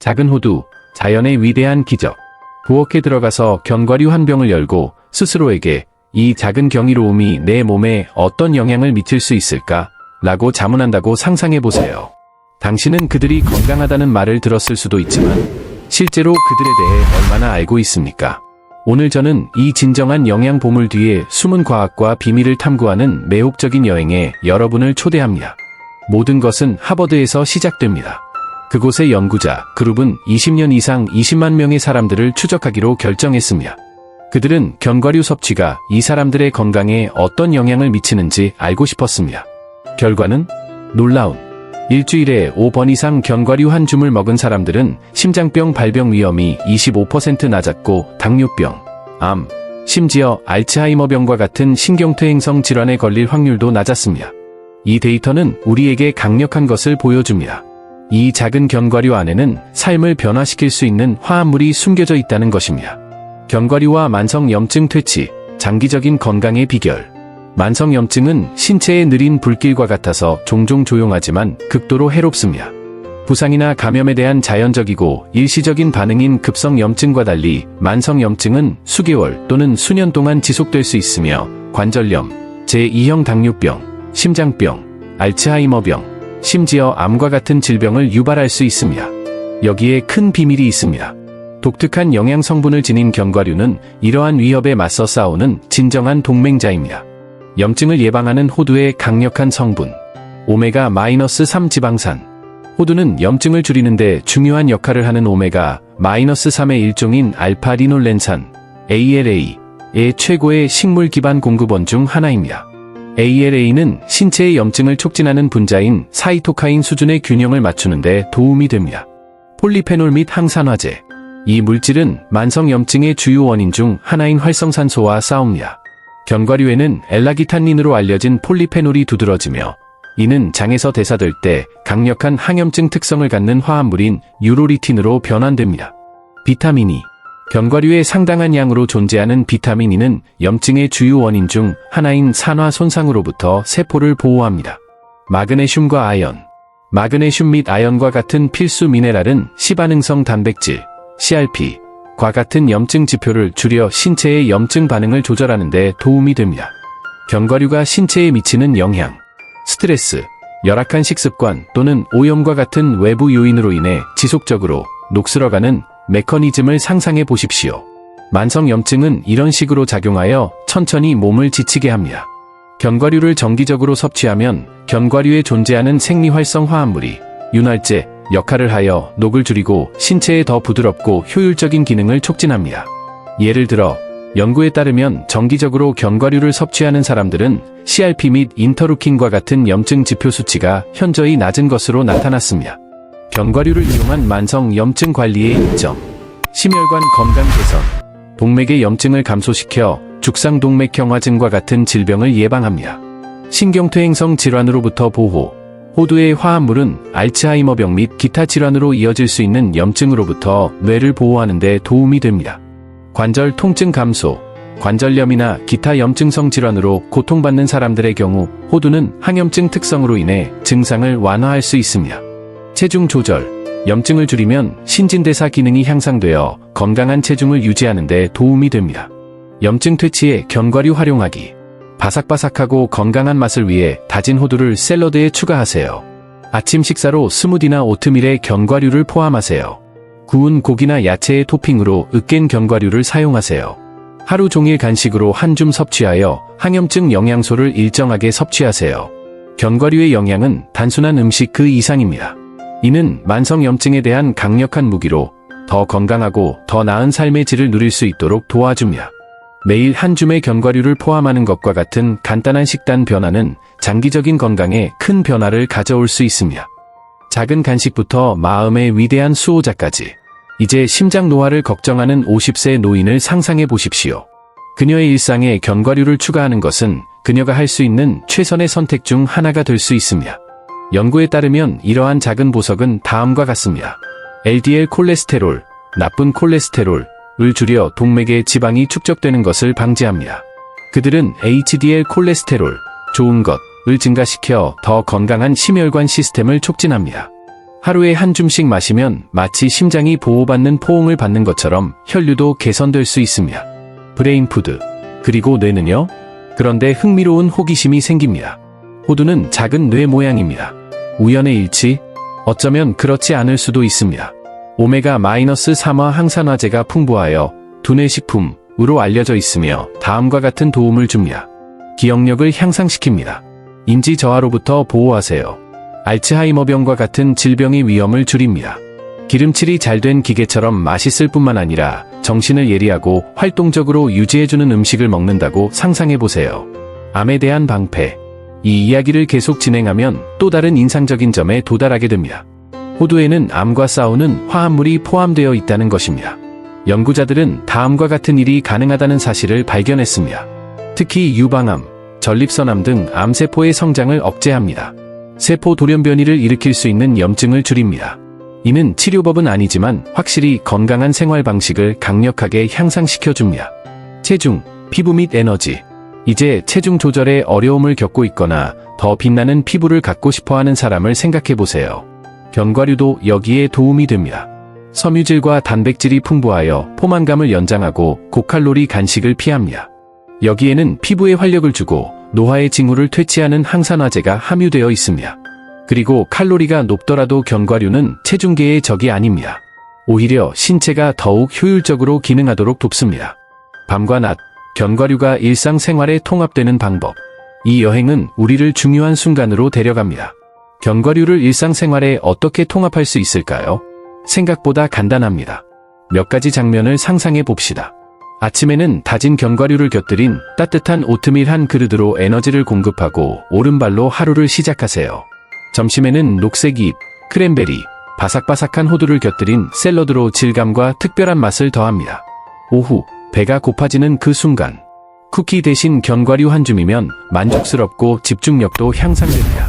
작은 호두, 자연의 위대한 기적. 부엌에 들어가서 견과류 한 병을 열고 스스로에게 이 작은 경이로움이 내 몸에 어떤 영향을 미칠 수 있을까? 라고 자문한다고 상상해보세요. 당신은 그들이 건강하다는 말을 들었을 수도 있지만 실제로 그들에 대해 얼마나 알고 있습니까? 오늘 저는 이 진정한 영양 보물 뒤에 숨은 과학과 비밀을 탐구하는 매혹적인 여행에 여러분을 초대합니다. 모든 것은 하버드에서 시작됩니다. 그곳의 연구자 그룹은 20년 이상 20만 명의 사람들을 추적하기로 결정했습니다. 그들은 견과류 섭취가 이 사람들의 건강에 어떤 영향을 미치는지 알고 싶었습니다. 결과는 놀라운. 일주일에 5번 이상 견과류 한 줌을 먹은 사람들은 심장병 발병 위험이 25% 낮았고 당뇨병, 암, 심지어 알츠하이머병과 같은 신경퇴행성 질환에 걸릴 확률도 낮았습니다. 이 데이터는 우리에게 강력한 것을 보여줍니다. 이 작은 견과류 안에는 삶을 변화시킬 수 있는 화합물이 숨겨져 있다는 것입니다. 견과류와 만성염증 퇴치, 장기적인 건강의 비결. 만성염증은 신체의 느린 불길과 같아서 종종 조용하지만 극도로 해롭습니다. 부상이나 감염에 대한 자연적이고 일시적인 반응인 급성염증과 달리 만성염증은 수개월 또는 수년 동안 지속될 수 있으며 관절염, 제2형 당뇨병, 심장병, 알츠하이머병, 심지어 암과 같은 질병을 유발할 수 있습니다. 여기에 큰 비밀이 있습니다. 독특한 영양 성분을 지닌 견과류는 이러한 위협에 맞서 싸우는 진정한 동맹자입니다. 염증을 예방하는 호두의 강력한 성분, 오메가-3 지방산. 호두는 염증을 줄이는데 중요한 역할을 하는 오메가-3의 일종인 알파-리놀렌산, ALA의 최고의 식물 기반 공급원 중 하나입니다. ALA는 신체의 염증을 촉진하는 분자인 사이토카인 수준의 균형을 맞추는데 도움이 됩니다. 폴리페놀 및 항산화제. 이 물질은 만성염증의 주요 원인 중 하나인 활성산소와 싸웁니다. 견과류에는 엘라기탄닌으로 알려진 폴리페놀이 두드러지며 이는 장에서 대사될 때 강력한 항염증 특성을 갖는 화합물인 유로리틴으로 변환됩니다. 비타민 E. 견과류의 상당한 양으로 존재하는 비타민 E는 염증의 주요 원인 중 하나인 산화 손상으로부터 세포를 보호합니다. 마그네슘과 아연. 마그네슘 및 아연과 같은 필수 미네랄은 시반응성 단백질, CRP, 과 같은 염증 지표를 줄여 신체의 염증 반응을 조절하는 데 도움이 됩니다. 견과류가 신체에 미치는 영향. 스트레스, 열악한 식습관 또는 오염과 같은 외부 요인으로 인해 지속적으로 녹슬어가는 메커니즘을 상상해 보십시오. 만성염증은 이런 식으로 작용하여 천천히 몸을 지치게 합니다. 견과류를 정기적으로 섭취하면 견과류에 존재하는 생리활성 화합물이 윤활제 역할을 하여 녹을 줄이고 신체에 더 부드럽고 효율적인 기능을 촉진합니다. 예를 들어 연구에 따르면 정기적으로 견과류를 섭취하는 사람들은 CRP 및 인터루킨과 같은 염증 지표 수치가 현저히 낮은 것으로 나타났습니다. 견과류를 이용한 만성 염증 관리의 이점. 심혈관 건강 개선. 동맥의 염증을 감소시켜 죽상동맥경화증과 같은 질병을 예방합니다. 신경퇴행성 질환으로부터 보호. 호두의 화합물은 알츠하이머병 및 기타 질환으로 이어질 수 있는 염증으로부터 뇌를 보호하는 데 도움이 됩니다. 관절 통증 감소. 관절염이나 기타 염증성 질환으로 고통받는 사람들의 경우 호두는 항염증 특성으로 인해 증상을 완화할 수 있습니다. 체중 조절. 염증을 줄이면 신진대사 기능이 향상되어 건강한 체중을 유지하는 데 도움이 됩니다. 염증 퇴치에 견과류 활용하기. 바삭바삭하고 건강한 맛을 위해 다진 호두를 샐러드에 추가하세요. 아침 식사로 스무디나 오트밀에 견과류를 포함하세요. 구운 고기나 야채의 토핑으로 으깬 견과류를 사용하세요. 하루 종일 간식으로 한 줌 섭취하여 항염증 영양소를 일정하게 섭취하세요. 견과류의 영양은 단순한 음식 그 이상입니다. 이는 만성염증에 대한 강력한 무기로 더 건강하고 더 나은 삶의 질을 누릴 수 있도록 도와줍니다. 매일 한 줌의 견과류를 포함하는 것과 같은 간단한 식단 변화는 장기적인 건강에 큰 변화를 가져올 수 있습니다. 작은 간식부터 마음의 위대한 수호자까지. 이제 심장 노화를 걱정하는 50세 노인을 상상해 보십시오. 그녀의 일상에 견과류를 추가하는 것은 그녀가 할 수 있는 최선의 선택 중 하나가 될 수 있습니다. 연구에 따르면 이러한 작은 보석은 다음과 같습니다. LDL 콜레스테롤, 나쁜 콜레스테롤을 줄여 동맥에 지방이 축적되는 것을 방지합니다. 그들은 HDL 콜레스테롤, 좋은 것을 증가시켜 더 건강한 심혈관 시스템을 촉진합니다. 하루에 한 줌씩 마시면 마치 심장이 보호받는 포옹을 받는 것처럼 혈류도 개선될 수 있습니다. 브레인푸드. 그리고 뇌는요? 그런데 흥미로운 호기심이 생깁니다. 호두는 작은 뇌 모양입니다. 우연의 일치? 어쩌면 그렇지 않을 수도 있습니다. 오메가-3화 항산화제가 풍부하여 두뇌 식품으로 알려져 있으며 다음과 같은 도움을 줍니다. 기억력을 향상시킵니다. 인지 저하로부터 보호하세요. 알츠하이머병과 같은 질병의 위험을 줄입니다. 기름칠이 잘 된 기계처럼 맛있을 뿐만 아니라 정신을 예리하고 활동적으로 유지해주는 음식을 먹는다고 상상해보세요. 암에 대한 방패. 이 이야기를 계속 진행하면 또 다른 인상적인 점에 도달하게 됩니다. 호두에는 암과 싸우는 화합물이 포함되어 있다는 것입니다. 연구자들은 다음과 같은 일이 가능하다는 사실을 발견했습니다. 특히 유방암, 전립선암 등 암세포의 성장을 억제합니다. 세포 돌연변이를 일으킬 수 있는 염증을 줄입니다. 이는 치료법은 아니지만 확실히 건강한 생활 방식을 강력하게 향상시켜줍니다. 체중, 피부 및 에너지. 이제 체중 조절에 어려움을 겪고 있거나 더 빛나는 피부를 갖고 싶어하는 사람을 생각해보세요. 견과류도 여기에 도움이 됩니다. 섬유질과 단백질이 풍부하여 포만감을 연장하고 고칼로리 간식을 피합니다. 여기에는 피부에 활력을 주고 노화의 징후를 퇴치하는 항산화제가 함유되어 있습니다. 그리고 칼로리가 높더라도 견과류는 체중계의 적이 아닙니다. 오히려 신체가 더욱 효율적으로 기능하도록 돕습니다. 밤과 낮, 견과류가 일상생활에 통합되는 방법. 이 여행은 우리를 중요한 순간으로 데려갑니다. 견과류를 일상생활에 어떻게 통합할 수 있을까요? 생각보다 간단합니다. 몇 가지 장면을 상상해 봅시다. 아침에는 다진 견과류를 곁들인 따뜻한 오트밀 한 그릇으로 에너지를 공급하고 오른발로 하루를 시작하세요. 점심에는 녹색 잎, 크랜베리, 바삭바삭한 호두를 곁들인 샐러드로 질감과 특별한 맛을 더합니다. 오후, 배가 고파지는 그 순간. 쿠키 대신 견과류 한 줌이면 만족스럽고 집중력도 향상됩니다.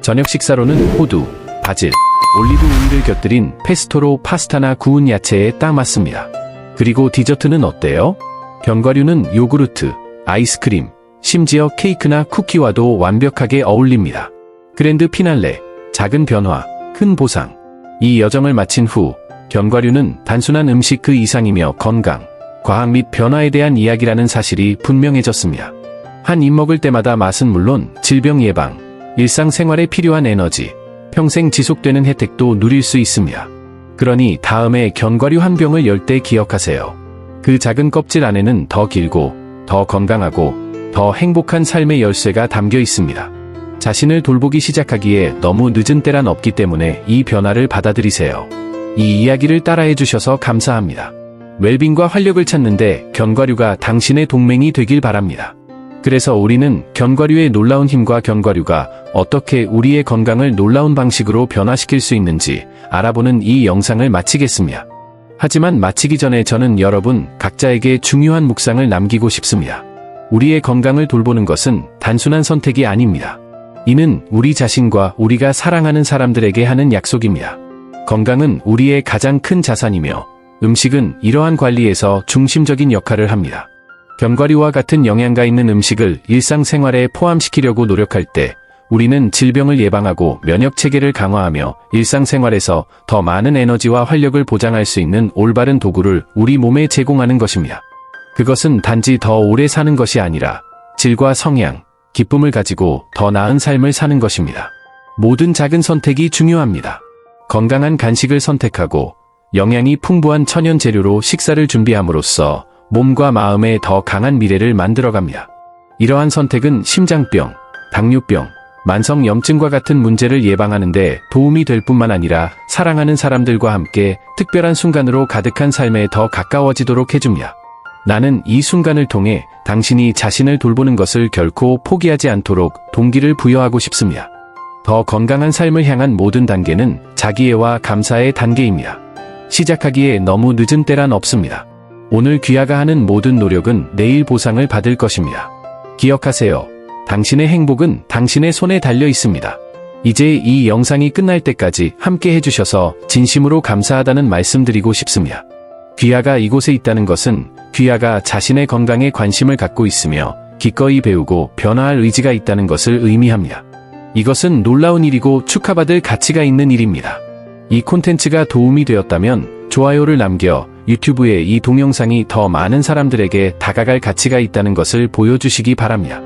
저녁 식사로는 호두, 바질, 올리브 오일을 곁들인 페스토로 파스타나 구운 야채에 딱 맞습니다. 그리고 디저트는 어때요? 견과류는 요구르트, 아이스크림, 심지어 케이크나 쿠키와도 완벽하게 어울립니다. 그랜드 피날레, 작은 변화, 큰 보상. 이 여정을 마친 후 견과류는 단순한 음식 그 이상이며 건강, 과학 및 변화에 대한 이야기라는 사실이 분명해졌습니다. 한 입 먹을 때마다 맛은 물론 질병 예방, 일상생활에 필요한 에너지, 평생 지속되는 혜택도 누릴 수 있습니다. 그러니 다음에 견과류 한 병을 열 때 기억하세요. 그 작은 껍질 안에는 더 길고, 더 건강하고, 더 행복한 삶의 열쇠가 담겨 있습니다. 자신을 돌보기 시작하기에 너무 늦은 때란 없기 때문에 이 변화를 받아들이세요. 이 이야기를 따라해 주셔서 감사합니다. 웰빙과 활력을 찾는데 견과류가 당신의 동맹이 되길 바랍니다. 그래서 우리는 견과류의 놀라운 힘과 견과류가 어떻게 우리의 건강을 놀라운 방식으로 변화시킬 수 있는지 알아보는 이 영상을 마치겠습니다. 하지만 마치기 전에 저는 여러분 각자에게 중요한 묵상을 남기고 싶습니다. 우리의 건강을 돌보는 것은 단순한 선택이 아닙니다. 이는 우리 자신과 우리가 사랑하는 사람들에게 하는 약속입니다. 건강은 우리의 가장 큰 자산이며 음식은 이러한 관리에서 중심적인 역할을 합니다. 견과류와 같은 영양가 있는 음식을 일상생활에 포함시키려고 노력할 때 우리는 질병을 예방하고 면역체계를 강화하며 일상생활에서 더 많은 에너지와 활력을 보장할 수 있는 올바른 도구를 우리 몸에 제공하는 것입니다. 그것은 단지 더 오래 사는 것이 아니라 질과 성향, 기쁨을 가지고 더 나은 삶을 사는 것입니다. 모든 작은 선택이 중요합니다. 건강한 간식을 선택하고 영양이 풍부한 천연 재료로 식사를 준비함으로써 몸과 마음에 더 강한 미래를 만들어갑니다. 이러한 선택은 심장병, 당뇨병, 만성염증과 같은 문제를 예방하는 데 도움이 될 뿐만 아니라 사랑하는 사람들과 함께 특별한 순간으로 가득한 삶에 더 가까워지도록 해줍니다. 나는 이 순간을 통해 당신이 자신을 돌보는 것을 결코 포기하지 않도록 동기를 부여하고 싶습니다. 더 건강한 삶을 향한 모든 단계는 자기애와 감사의 단계입니다. 시작하기에 너무 늦은 때란 없습니다. 오늘 귀하가 하는 모든 노력은 내일 보상을 받을 것입니다. 기억하세요. 당신의 행복은 당신의 손에 달려 있습니다. 이제 이 영상이 끝날 때까지 함께 해주셔서 진심으로 감사하다는 말씀드리고 싶습니다. 귀하가 이곳에 있다는 것은 귀하가 자신의 건강에 관심을 갖고 있으며 기꺼이 배우고 변화할 의지가 있다는 것을 의미합니다. 이것은 놀라운 일이고 축하받을 가치가 있는 일입니다. 이 콘텐츠가 도움이 되었다면 좋아요를 남겨 유튜브에 이 동영상이 더 많은 사람들에게 다가갈 가치가 있다는 것을 보여주시기 바랍니다.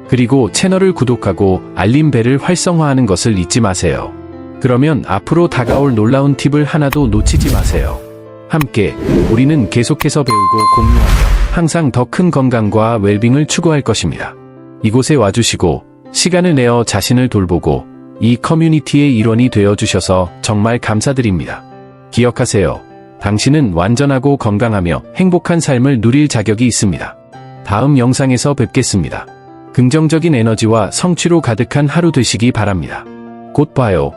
그리고 채널을 구독하고 알림벨을 활성화하는 것을 잊지 마세요. 그러면 앞으로 다가올 놀라운 팁을 하나도 놓치지 마세요. 함께 우리는 계속해서 배우고 공유하며 항상 더 큰 건강과 웰빙을 추구할 것입니다. 이곳에 와주시고 시간을 내어 자신을 돌보고 이 커뮤니티의 일원이 되어주셔서 정말 감사드립니다. 기억하세요. 당신은 완전하고 건강하며 행복한 삶을 누릴 자격이 있습니다. 다음 영상에서 뵙겠습니다. 긍정적인 에너지와 성취로 가득한 하루 되시기 바랍니다. 곧 봐요.